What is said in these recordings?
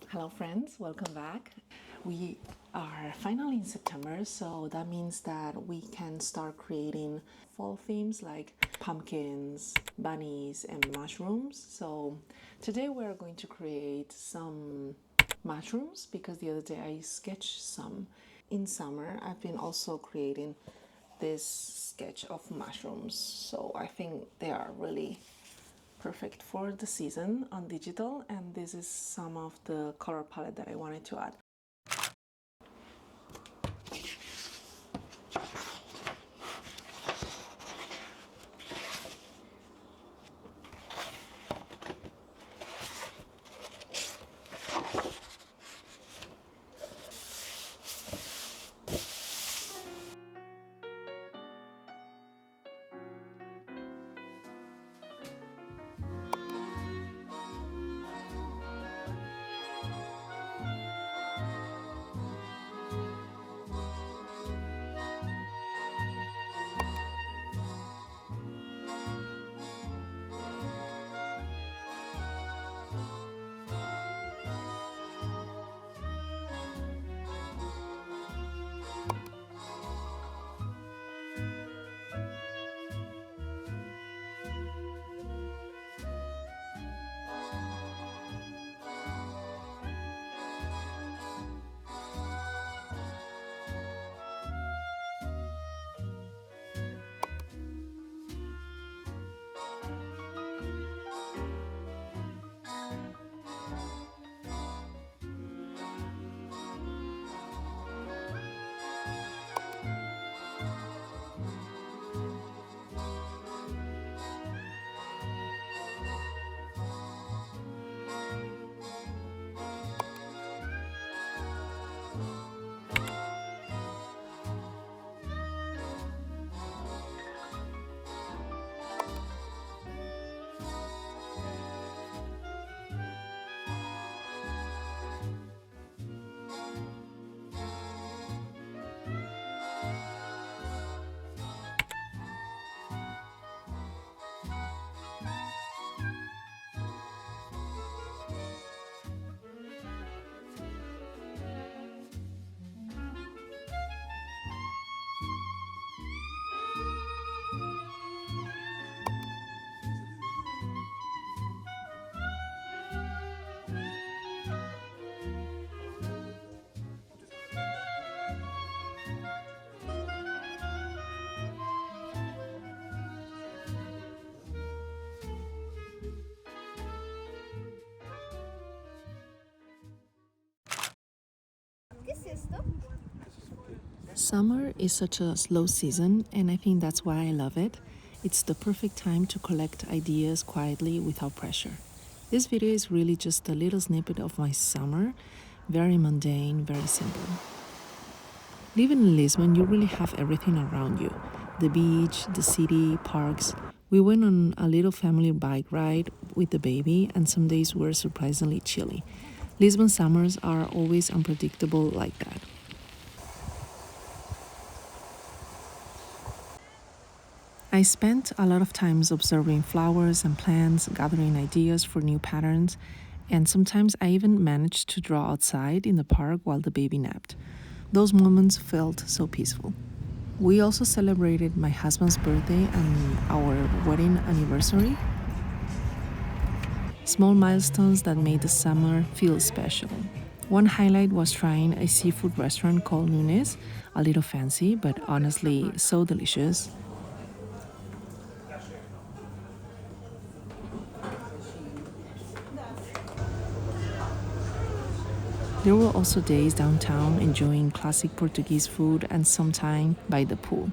Hello friends, welcome back. We are finally in September, so that means that we can start creating fall themes like pumpkins, bunnies, and mushrooms. So today we're going to create some mushrooms because the other day I sketched some. In summer, I've been also creating this sketch of mushrooms, so I think they are really perfect for the season on digital, and this is some of the color palette that I wanted to add. Summer is such a slow season, and I think that's why I love it. It's the perfect time to collect ideas quietly without pressure. This video is really just a little snippet of my summer, very mundane, very simple. Living in Lisbon, you really have everything around you: the beach, the city, parks. We went on a little family bike ride with the baby, and some days were surprisingly chilly. Lisbon summers are always unpredictable like that. I spent a lot of times observing flowers and plants, gathering ideas for new patterns, and sometimes I even managed to draw outside in the park while the baby napped. Those moments felt so peaceful. We also celebrated my husband's birthday and our wedding anniversary. Small milestones that made the summer feel special. One highlight was trying a seafood restaurant called Nunes, a little fancy, but honestly so delicious. There were also days downtown enjoying classic Portuguese food and some time by the pool.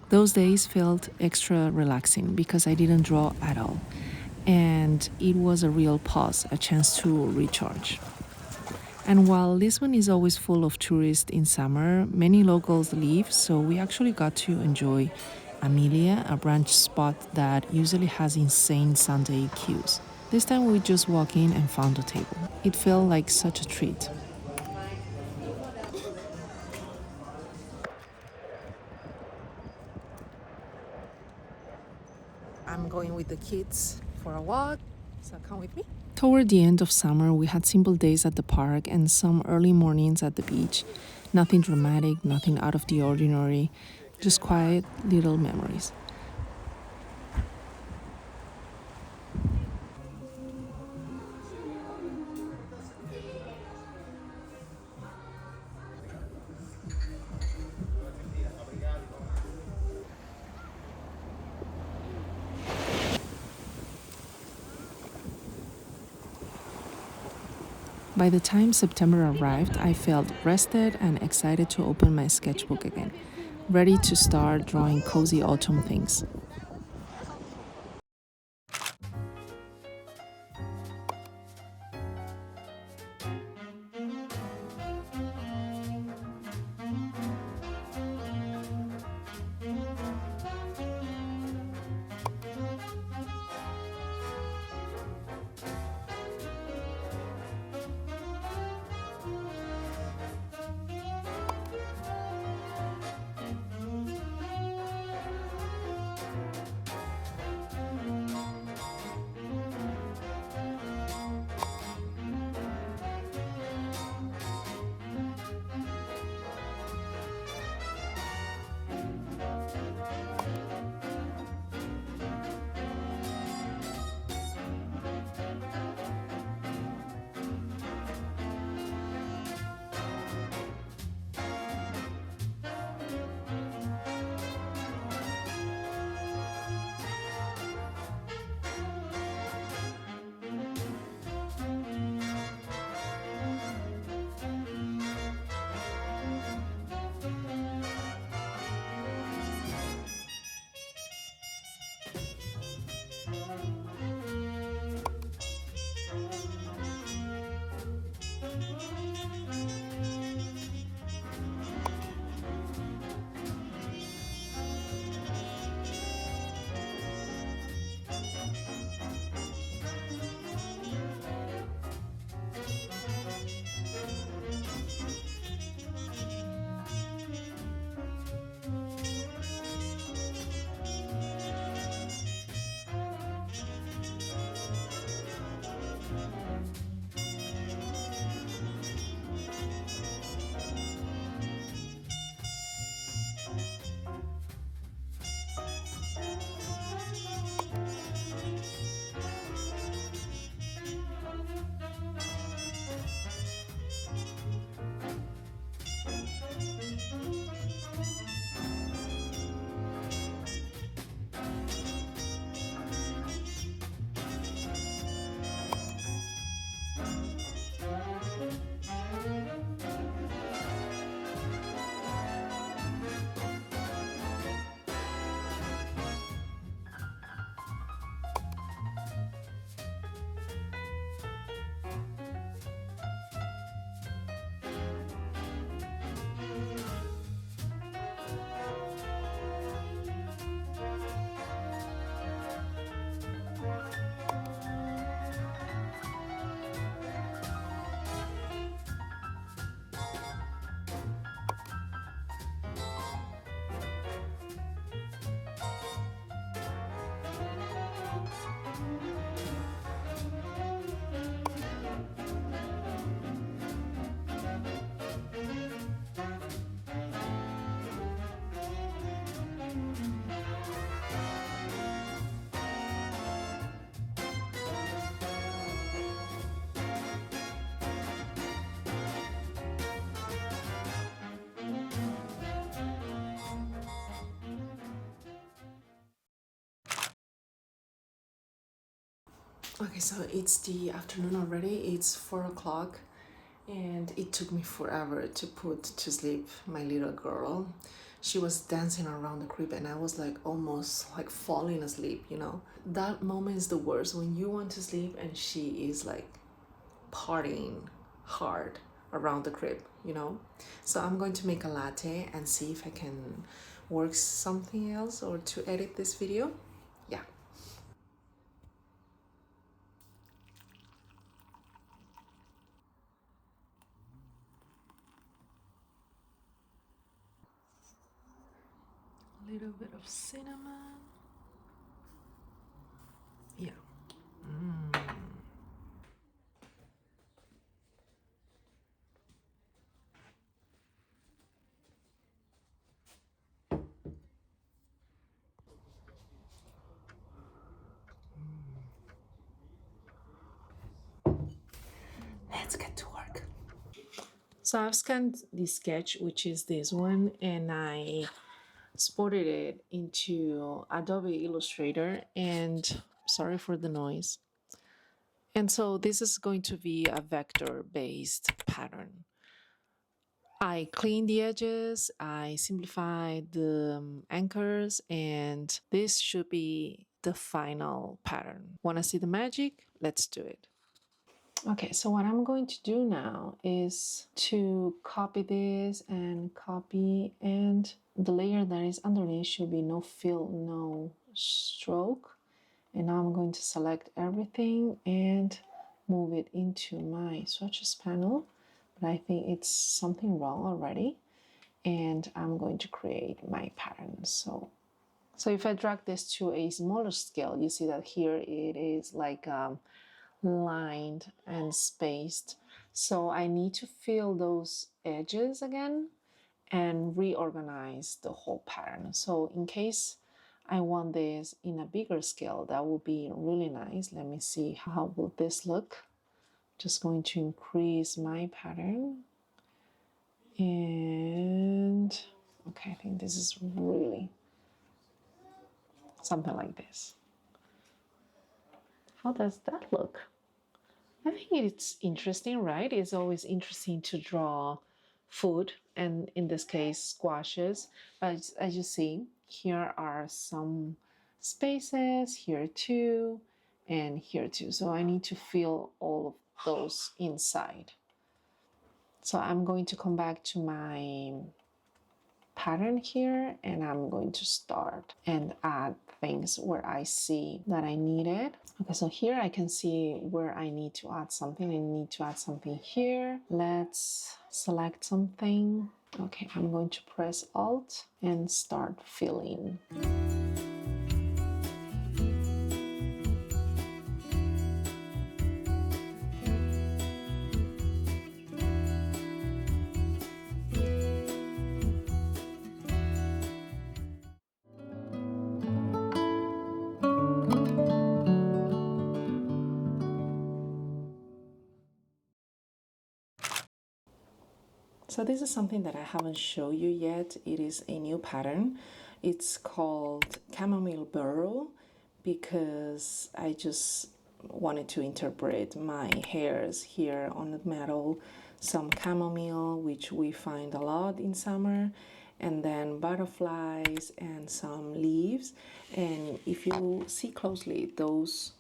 Those days felt extra relaxing because I didn't draw at all, and it was a real pause, a chance to recharge. And while Lisbon is always full of tourists in summer, many locals leave, so we actually got to enjoy Amelia, a brunch spot that usually has insane Sunday queues. This time we just walked in and found a table. It felt like such a treat. I'm going with the kids for a walk, so come with me. Toward the end of summer, we had simple days at the park and some early mornings at the beach. Nothing dramatic, nothing out of the ordinary, just quiet little memories. By the time September arrived, I felt rested and excited to open my sketchbook again, ready to start drawing cozy autumn things. Okay, so it's the afternoon already. It's 4 o'clock, and it took me forever to put to sleep my little girl. She was dancing around the crib, and I was like almost like falling asleep. That moment is the worst when you want to sleep and she is like partying hard around the crib. So I'm going to make a latte and see if I can work something else or to edit this video. Yeah. A little bit of cinnamon. Yeah. Let's get to work. So I've scanned the sketch, which is this one, and I exported it into Adobe Illustrator. And sorry for the noise. And so this is going to be a vector-based pattern. I cleaned the edges, I simplified the anchors, and this should be the final pattern. Want to see the magic? Let's do it. Okay, so what I'm going to do now is to copy this and copy, and the layer that is underneath should be no fill, no stroke. And now I'm going to select everything and move it into my swatches panel. But I think it's something wrong already. And I'm going to create my pattern. So if I drag this to a smaller scale, you see that here it is like lined and spaced. So I need to fill those edges again and reorganize the whole pattern. So in case I want this in a bigger scale, that would be really nice. Let me see how will this look. Just going to increase my pattern. And okay, I think this is really something like this. How does that look? I think it's interesting, right? It's always interesting to draw food, and in this case, squashes. But as you see, here are some spaces, here too, and here too. So I need to fill all of those inside. So I'm going to come back to my pattern here, and I'm going to start and add things where I see that I need it. Okay, so here I can see where I need to add something. I need to add something here. Let's select something. Okay, I'm going to press Alt and start filling. So this is something that I haven't shown you yet. It is a new pattern. It's called Chamomile Burrow because I just wanted to interpret my hairs here on the metal. Some chamomile, which we find a lot in summer, and then butterflies and some leaves. And if you see closely, those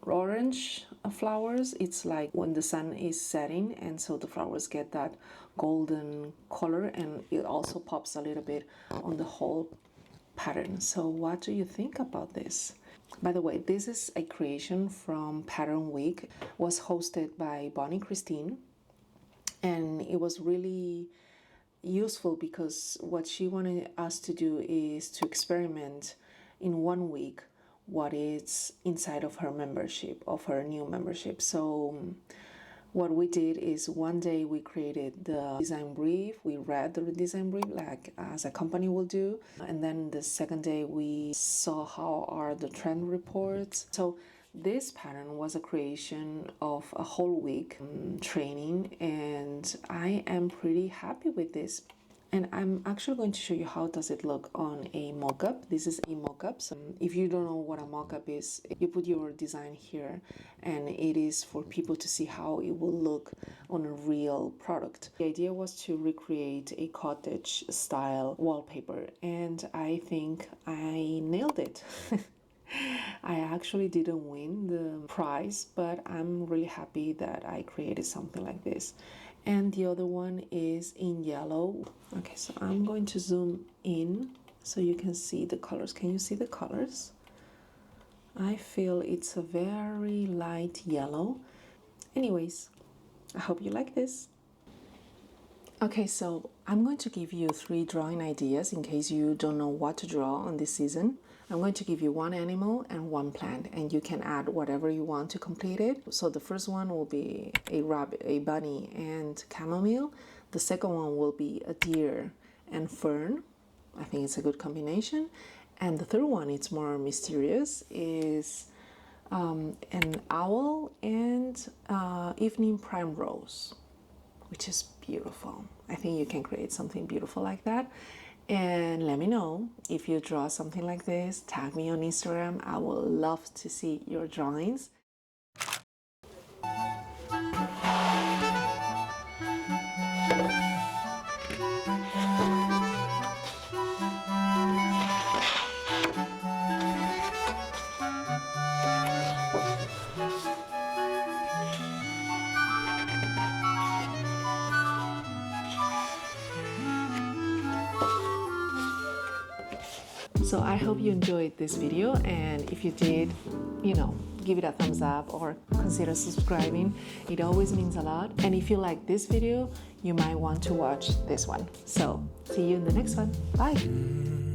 orange flowers, it's like when the sun is setting, and so the flowers get that golden color, and it also pops a little bit on the whole pattern. So what do you think about this? By the way, this is a creation from Pattern Week. It was hosted by Bonnie Christine, and it was really useful because what she wanted us to do is to experiment in 1 week what is inside of her membership, of her new membership. So what we did is one day we created the design brief. We read the design brief like as a company will do. And then the second day we saw how are the trend reports. So this pattern was a creation of a whole week training, and I am pretty happy with this. And I'm actually going to show you how does it look on a mock-up. This is a mock-up. So if you don't know what a mock-up is, you put your design here, and it is for people to see how it will look on a real product. The idea was to recreate a cottage style wallpaper, and I think I nailed it. I actually didn't win the prize, but I'm really happy that I created something like this. And the other one is in yellow. Okay, so I'm going to zoom in so you can see the colors. Can you see the colors? I feel it's a very light yellow. Anyways, I hope you like this. Okay, so I'm going to give you 3 drawing ideas in case you don't know what to draw on this season. I'm going to give you 1 animal and 1 plant, and you can add whatever you want to complete it. So the first one will be a rabbit, a bunny, and chamomile. The second one will be a deer and fern. I think it's a good combination. And the third one, it's more mysterious, is an owl and evening primrose, which is beautiful. I think you can create something beautiful like that. And let me know if you draw something like this. Tag me on Instagram. I would love to see your drawings. So I hope you enjoyed this video, and if you did, give it a thumbs up or consider subscribing. It always means a lot. And if you like this video, you might want to watch this one. So see you in the next one. Bye.